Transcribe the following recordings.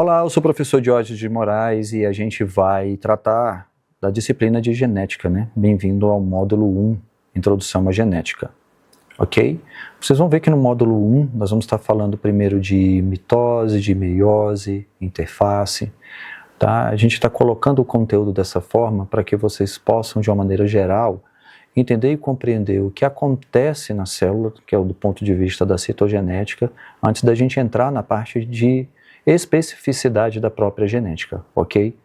Olá, eu sou o professor Diógenes de Moraes e a gente vai tratar da disciplina de genética, né? Bem-vindo ao módulo 1, Introdução à Genética, ok? Vocês vão ver que no módulo 1 nós vamos estar falando primeiro de mitose, de meiose, interface, tá? A gente está colocando o conteúdo dessa forma para que vocês possam, de uma maneira geral, entender e compreender o que acontece na célula, que é do ponto de vista da citogenética, antes da gente entrar na parte de especificidade da própria genética, ok?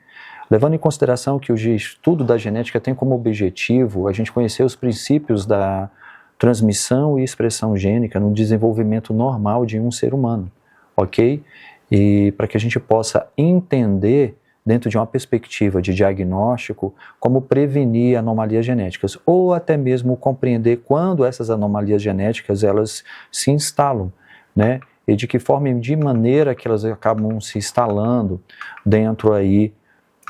Levando em consideração que o estudo da genética tem como objetivo a gente conhecer os princípios da transmissão e expressão gênica no desenvolvimento normal de um ser humano, ok? E para que a gente possa entender, dentro de uma perspectiva de diagnóstico, como prevenir anomalias genéticas, ou até mesmo compreender quando essas anomalias genéticas elas se instalam, né? E de que forma e de maneira que elas acabam se instalando dentro aí,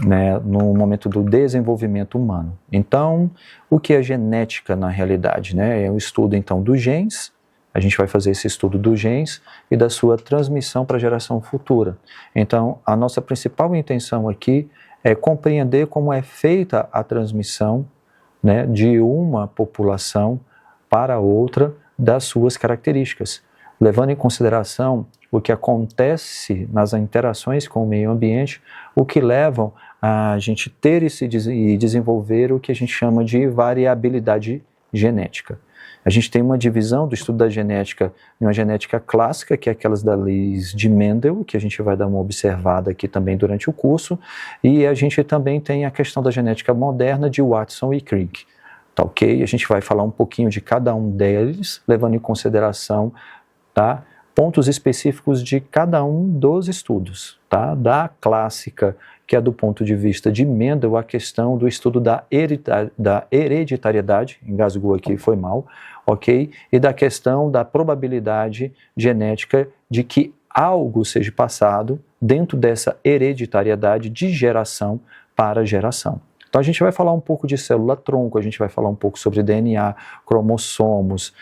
né, no momento do desenvolvimento humano. Então, o que é genética na realidade, né? É o estudo então dos genes, a gente vai fazer esse estudo dos genes e da sua transmissão para a geração futura. Então, a nossa principal intenção aqui é compreender como é feita a transmissão, né, de uma população para outra das suas características, levando em consideração o que acontece nas interações com o meio ambiente, o que levam a gente ter e desenvolver o que a gente chama de variabilidade genética. A gente tem uma divisão do estudo da genética em uma genética clássica, que é aquelas das leis de Mendel, que a gente vai dar uma observada aqui também durante o curso, e a gente também tem a questão da genética moderna de Watson e Crick. Tá ok? A gente vai falar um pouquinho de cada um deles, levando em consideração, tá, pontos específicos de cada um dos estudos, tá? Da clássica, que é do ponto de vista de Mendel, a questão do estudo da hereditariedade, engasgou aqui, foi mal, ok? E da questão da probabilidade genética de que algo seja passado dentro dessa hereditariedade de geração para geração. Então a gente vai falar um pouco de célula-tronco, a gente vai falar um pouco sobre DNA, cromossomos,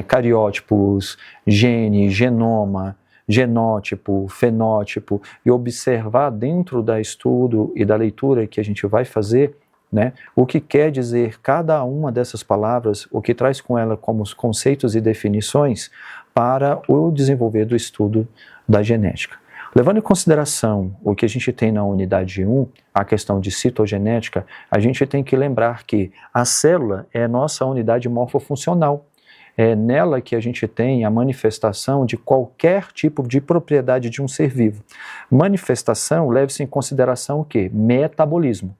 cariótipos, gene, genoma, genótipo, fenótipo, e observar dentro da estudo e da leitura que a gente vai fazer, né, o que quer dizer cada uma dessas palavras, o que traz com ela como os conceitos e definições para o desenvolver do estudo da genética. Levando em consideração o que a gente tem na unidade 1, a questão de citogenética, a gente tem que lembrar que a célula é a nossa unidade morfofuncional. É nela que a gente tem a manifestação de qualquer tipo de propriedade de um ser vivo. Manifestação leva-se em consideração o quê? Metabolismo,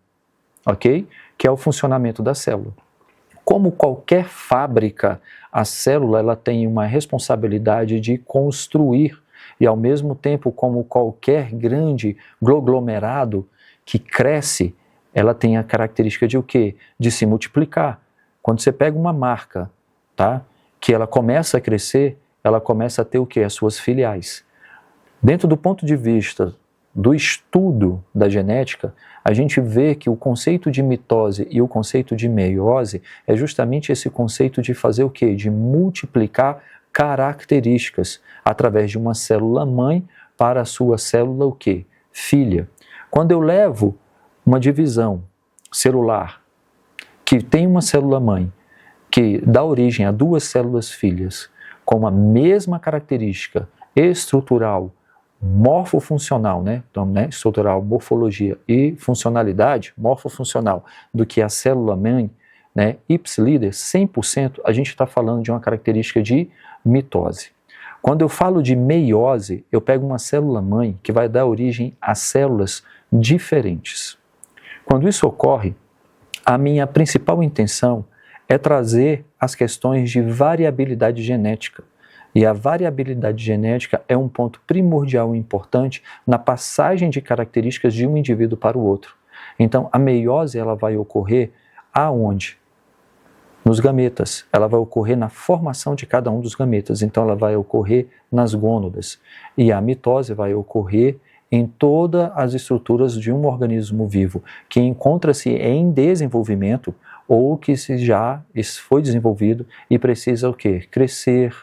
ok? Que é o funcionamento da célula. Como qualquer fábrica, a célula ela tem uma responsabilidade de construir e ao mesmo tempo, como qualquer grande aglomerado que cresce, ela tem a característica de o quê? De se multiplicar. Quando você pega uma marca, tá, que ela começa a crescer, ela começa a ter o quê? As suas filiais. Dentro do ponto de vista do estudo da genética, a gente vê que o conceito de mitose e o conceito de meiose é justamente esse conceito de fazer o quê? De multiplicar características através de uma célula-mãe para a sua célula o quê? Filha. Quando eu levo uma divisão celular que tem uma célula-mãe que dá origem a duas células filhas com a mesma característica estrutural, morfofuncional, né? Então, né, estrutural, morfologia e funcionalidade, morfofuncional, do que a célula-mãe, né, ipsilíder, 100%, a gente está falando de uma característica de mitose. Quando eu falo de meiose, eu pego uma célula-mãe que vai dar origem a células diferentes. Quando isso ocorre, a minha principal intenção é trazer as questões de variabilidade genética. E a variabilidade genética é um ponto primordial e importante na passagem de características de um indivíduo para o outro. Então, a meiose ela vai ocorrer aonde? Nos gametas. Ela vai ocorrer na formação de cada um dos gametas. Então, ela vai ocorrer nas gônadas. E a mitose vai ocorrer em todas as estruturas de um organismo vivo, que encontra-se em desenvolvimento ou que já foi desenvolvido e precisa o quê? Crescer,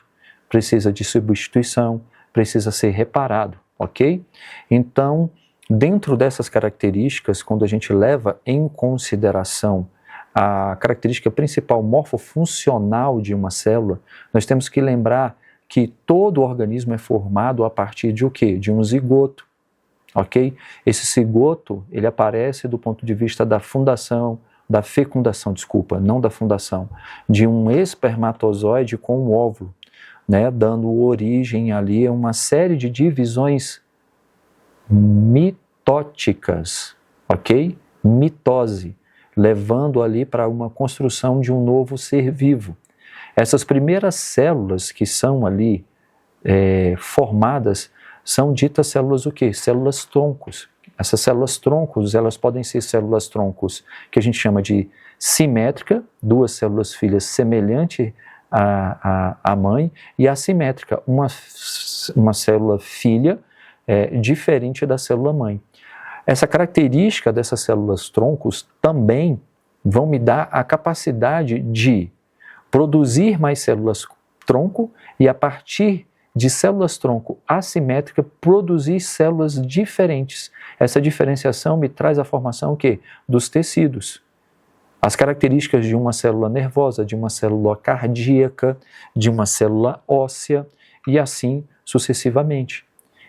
precisa de substituição, precisa ser reparado, ok? Então, dentro dessas características, quando a gente leva em consideração a característica principal morfofuncional de uma célula, nós temos que lembrar que todo organismo é formado a partir de o quê? De um zigoto, ok? Esse zigoto, ele aparece do ponto de vista da fecundação, não da fundação, de um espermatozoide com um óvulo, né, dando origem ali a uma série de divisões mitóticas, ok? Mitose, levando ali para uma construção de um novo ser vivo. Essas primeiras células que são ali formadas são ditas células o quê? Células troncos. Essas células troncos, elas podem ser células troncos que a gente chama de simétrica, duas células filhas semelhantes à mãe, e assimétrica, uma célula filha diferente da célula mãe. Essa característica dessas células troncos também vão me dar a capacidade de produzir mais células tronco e a partir de células tronco assimétrica produzir células diferentes. Essa diferenciação me traz a formação o quê? Dos tecidos. As características de uma célula nervosa, de uma célula cardíaca, de uma célula óssea e assim sucessivamente.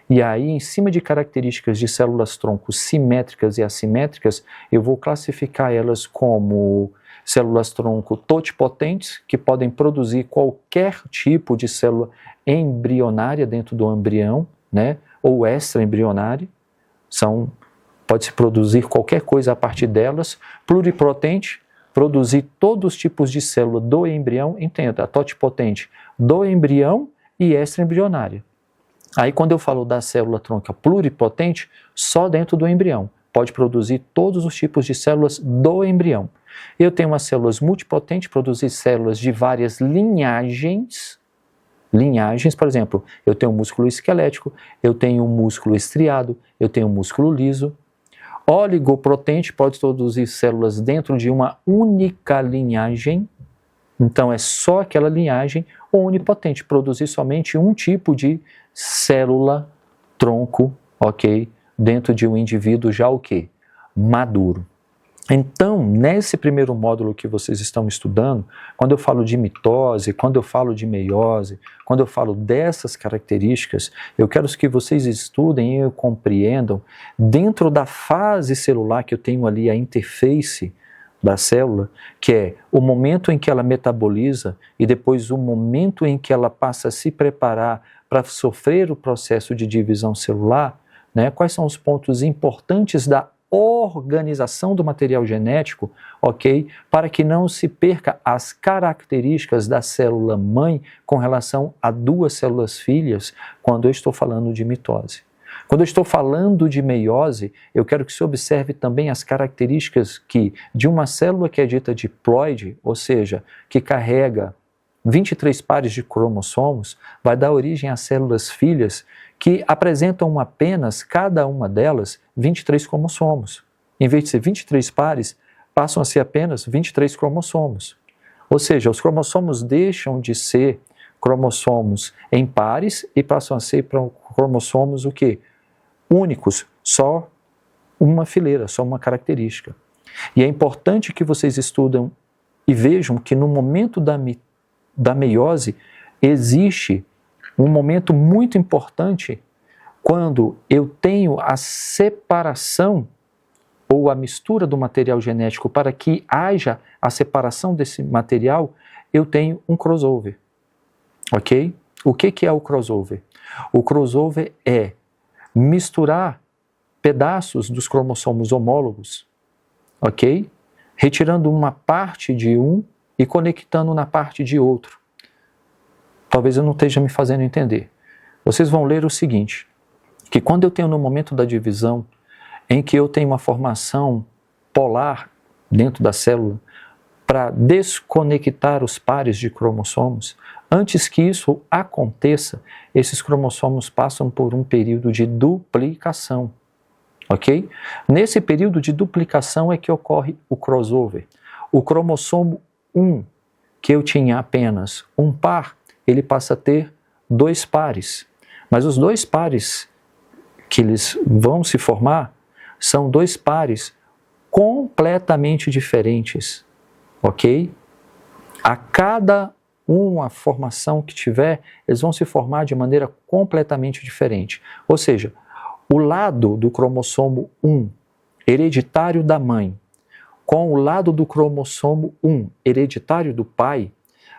E aí, em cima de características de células troncos simétricas e assimétricas, eu vou classificar elas como células tronco totipotentes, que podem produzir qualquer tipo de célula embrionária dentro do embrião, né, ou extraembrionária, pode-se produzir qualquer coisa a partir delas. Pluripotente, produzir todos os tipos de célula do embrião, entenda, a totipotente do embrião e extraembrionária. Aí quando eu falo da célula tronca pluripotente, só dentro do embrião, pode produzir todos os tipos de células do embrião. Eu tenho umas células multipotentes, produzir células de várias linhagens, por exemplo, eu tenho um músculo esquelético, eu tenho um músculo estriado, eu tenho um músculo liso. Oligopotente pode produzir células dentro de uma única linhagem, então é só aquela linhagem. Ou onipotente, produzir somente um tipo de célula tronco, ok? Dentro de um indivíduo já o quê? Maduro. Então, nesse primeiro módulo que vocês estão estudando, quando eu falo de mitose, quando eu falo de meiose, quando eu falo dessas características, eu quero que vocês estudem e compreendam, dentro da fase celular que eu tenho ali, a interface da célula, que é o momento em que ela metaboliza e depois o momento em que ela passa a se preparar para sofrer o processo de divisão celular, né? Quais são os pontos importantes da organização do material genético, ok? Para que não se perca as características da célula mãe com relação a duas células filhas quando eu estou falando de mitose. Quando eu estou falando de meiose, eu quero que se observe também as características de uma célula que é dita diploide, ou seja, que carrega 23 pares de cromossomos, vai dar origem a células filhas que apresentam apenas, cada uma delas, 23 cromossomos. Em vez de ser 23 pares, passam a ser apenas 23 cromossomos. Ou seja, os cromossomos deixam de ser cromossomos em pares e passam a ser cromossomos o quê? Únicos, só uma fileira, só uma característica. E é importante que vocês estudem e vejam que no momento da meiose existe um momento muito importante quando eu tenho a separação ou a mistura do material genético. Para que haja a separação desse material, eu tenho um crossover, ok? O que é o crossover? O crossover é misturar pedaços dos cromossomos homólogos, ok? Retirando uma parte de um e conectando na parte de outro. Talvez eu não esteja me fazendo entender. Vocês vão ler o seguinte, que quando eu tenho no momento da divisão, em que eu tenho uma formação polar dentro da célula, para desconectar os pares de cromossomos, antes que isso aconteça, esses cromossomos passam por um período de duplicação, ok? Nesse período de duplicação é que ocorre o crossover. O cromossomo 1, que eu tinha apenas um par, ele passa a ter 2 pares. Mas os 2 pares que eles vão se formar são dois pares completamente diferentes, ok? A cada uma formação que tiver, eles vão se formar de maneira completamente diferente. Ou seja, o lado do cromossomo 1, hereditário da mãe, com o lado do cromossomo 1, hereditário do pai,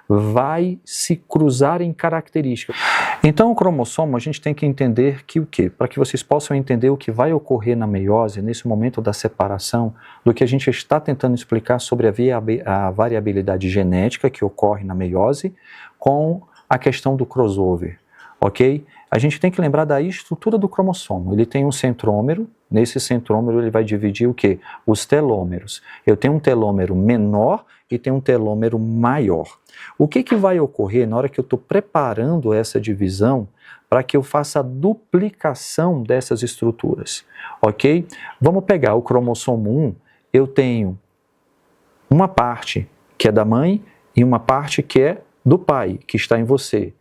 vai se cruzar em características. Então, o cromossomo, a gente tem que entender que o quê? Para que vocês possam entender o que vai ocorrer na meiose, nesse momento da separação, do que a gente está tentando explicar sobre a variabilidade genética que ocorre na meiose, com a questão do crossover, ok? A gente tem que lembrar da estrutura do cromossomo. Ele tem um centrômero, nesse centrômero ele vai dividir o quê? Os telômeros. Eu tenho um telômero menor e tenho um telômero maior. O que vai ocorrer na hora que eu estou preparando essa divisão para que eu faça a duplicação dessas estruturas, ok? Vamos pegar o cromossomo 1, eu tenho uma parte que é da mãe e uma parte que é do pai, que está em você.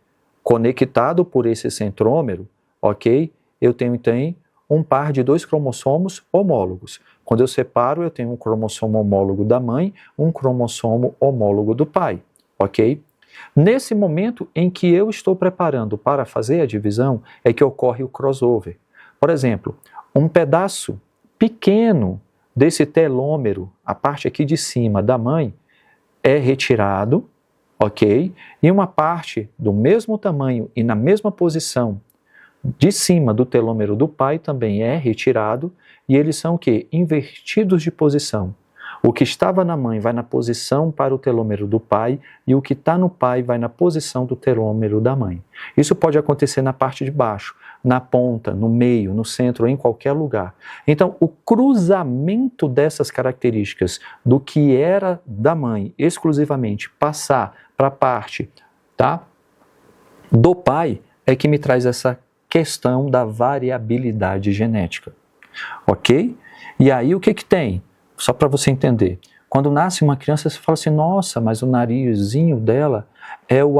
Conectado por esse centrômero, ok? Eu tenho então um par de dois cromossomos homólogos. Quando eu separo, eu tenho um cromossomo homólogo da mãe, um cromossomo homólogo do pai, ok? Nesse momento em que eu estou preparando para fazer a divisão, é que ocorre o crossover. Por exemplo, um pedaço pequeno desse telômero, a parte aqui de cima da mãe, é retirado, ok? E uma parte do mesmo tamanho e na mesma posição de cima do telômero do pai também é retirado, e eles são o quê? Invertidos de posição. O que estava na mãe vai na posição para o telômero do pai, e o que está no pai vai na posição do telômero da mãe. Isso pode acontecer na parte de baixo, na ponta, no meio, no centro, em qualquer lugar. Então, o cruzamento dessas características do que era da mãe exclusivamente passar para a parte, tá, do pai é que me traz essa questão da variabilidade genética, ok? E aí o que tem? Só para você entender, quando nasce uma criança você fala assim, nossa, mas o narizinho dela é o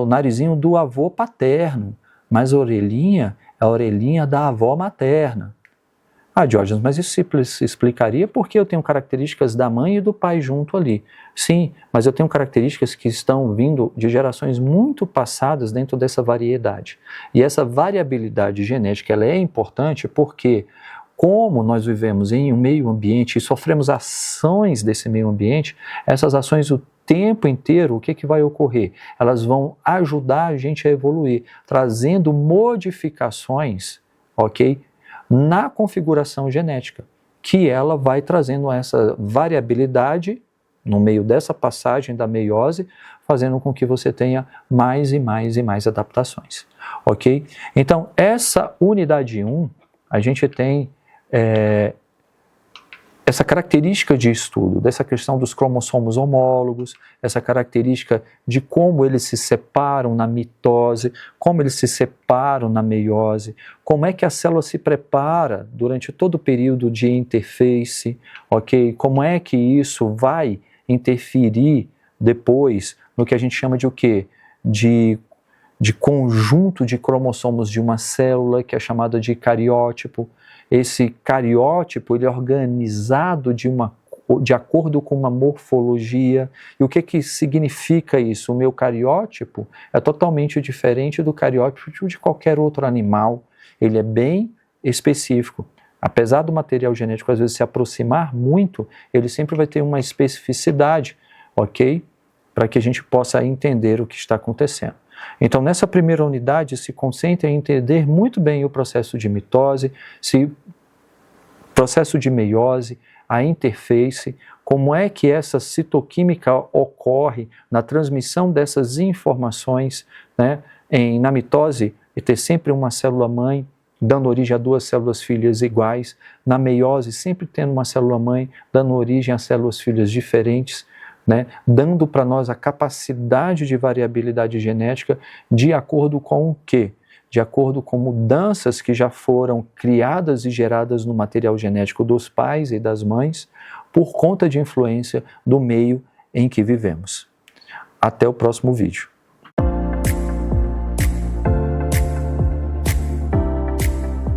narizinho do avô paterno, mas a orelhinha é a orelhinha da avó materna. Ah, Diógenes, mas isso se explicaria porque eu tenho características da mãe e do pai junto ali. Sim, mas eu tenho características que estão vindo de gerações muito passadas dentro dessa variedade. E essa variabilidade genética ela é importante porque, como nós vivemos em um meio ambiente e sofremos ações desse meio ambiente, essas ações o tempo inteiro, o que vai ocorrer? Elas vão ajudar a gente a evoluir, trazendo modificações, ok? Na configuração genética, que ela vai trazendo essa variabilidade no meio dessa passagem da meiose, fazendo com que você tenha mais e mais e mais adaptações, ok? Então, essa unidade 1, a gente tem essa característica de estudo, dessa questão dos cromossomos homólogos, essa característica de como eles se separam na mitose, como eles se separam na meiose, como é que a célula se prepara durante todo o período de interface, ok? Como é que isso vai interferir depois no que a gente chama de o quê? De conjunto de cromossomos de uma célula, que é chamada de cariótipo. Esse cariótipo ele é organizado de acordo com uma morfologia. E o que significa isso? O meu cariótipo é totalmente diferente do cariótipo de qualquer outro animal. Ele é bem específico. Apesar do material genético às vezes se aproximar muito, ele sempre vai ter uma especificidade, ok? Para que a gente possa entender o que está acontecendo. Então, nessa primeira unidade, se concentra em entender muito bem o processo de mitose, processo de meiose, a interface, como é que essa citoquímica ocorre na transmissão dessas informações, né? Na mitose, e ter sempre uma célula-mãe, dando origem a duas células-filhas iguais, na meiose, sempre tendo uma célula-mãe, dando origem a células-filhas diferentes, né, dando para nós a capacidade de variabilidade genética de acordo com o quê? De acordo com mudanças que já foram criadas e geradas no material genético dos pais e das mães por conta de influência do meio em que vivemos. Até o próximo vídeo.